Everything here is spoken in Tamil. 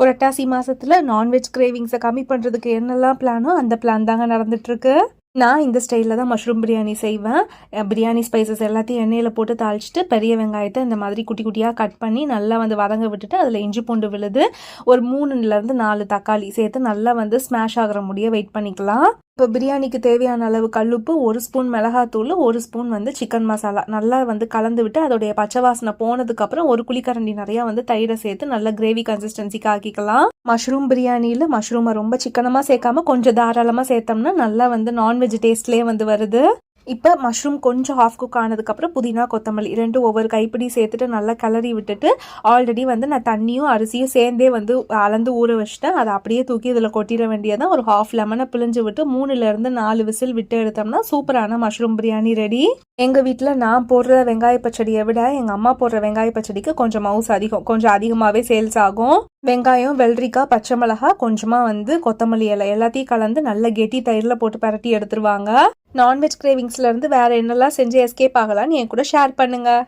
புரட்டாசி மாசத்துல நான்வெஜ் கிரேவிங்ஸை கம்மி பண்ணுறதுக்கு என்னெல்லாம் பிளானோ அந்த பிளான் தாங்க நடந்துட்டுருக்கு. நான் இந்த ஸ்டைலில் தான் மஷ்ரூம் பிரியாணி செய்வேன். பிரியாணி ஸ்பைசஸ் எல்லாத்தையும் எண்ணெயில் போட்டு தாளிச்சிட்டு பெரிய வெங்காயத்தை இந்த மாதிரி குட்டி குட்டியாக கட் பண்ணி நல்லா வதங்க விட்டுட்டு அதில் இஞ்சி பூண்டு விழுது, ஒரு 3லேருந்து 4 தக்காளி சேர்த்து நல்லா ஸ்மாஷ் ஆகிற முடிய வெயிட் பண்ணிக்கலாம். இப்போ பிரியாணிக்கு தேவையான அளவு கல்லுப்பு, 1 ஸ்பூன் மிளகாத்தூள், 1 ஸ்பூன் சிக்கன் மசாலா நல்லா கலந்து விட்டு அதோடைய பச்சை வாசனை போனதுக்கப்புறம் 1 குழிக்கரண்டி நிறையா தயிரை சேர்த்து நல்லா கிரேவி கன்சிஸ்டன்சிக்கு ஆக்கிக்கலாம். மஷ்ரூம் பிரியாணியில் மஷ்ரூமை ரொம்ப சிக்கனமாக சேர்க்காம கொஞ்சம் தாராளமாக சேர்த்தோம்னா நல்லா நான்வெஜ் டேஸ்ட்லேயே வருது. இப்போ மஷ்ரூம் கொஞ்சம் ஹாஃப் குக் ஆனதுக்கப்புறம் புதினா கொத்தமல்லி 2 ஒவ்வொரு கைப்பிடி சேர்த்துட்டு நல்லா கிளறி விட்டுட்டு ஆல்ரெடி நான் தண்ணியும் அரிசியும் சேர்ந்தே அளந்து ஊற வச்சுட்டேன். அதை அப்படியே தூக்கி இதில் கொட்டிட வேண்டியதான். ஒரு ஹாஃப் லெமனை பிழிஞ்சு விட்டு 3லேருந்து 4 விசில் விட்டு எடுத்தோம்னா சூப்பரான மஷ்ரூம் பிரியாணி ரெடி. எங்கள் வீட்டில் நான் போடுற வெங்காய பச்சடியை விட எங்கள் அம்மா போடுற வெங்காய பச்சடிக்கு கொஞ்சம் மவுஸ் அதிகம், கொஞ்சம் அதிகமாகவே சேல்ஸ் ஆகும். வெங்காயம், வெள்ளரிக்காய், பச்சை மிளகா, கொஞ்சமாக கொத்தமல்லி இலை எல்லாத்தையும் கலந்து நல்ல கெட்டி தயிரில் போட்டு பரட்டி எடுத்துருவாங்க. நான்வெஜ் கிரேவிங்ஸ்லேருந்து வேறு என்னெல்லாம் செஞ்சு எஸ்கேப் ஆகலான்னு என் கூட ஷேர் பண்ணுங்கள்.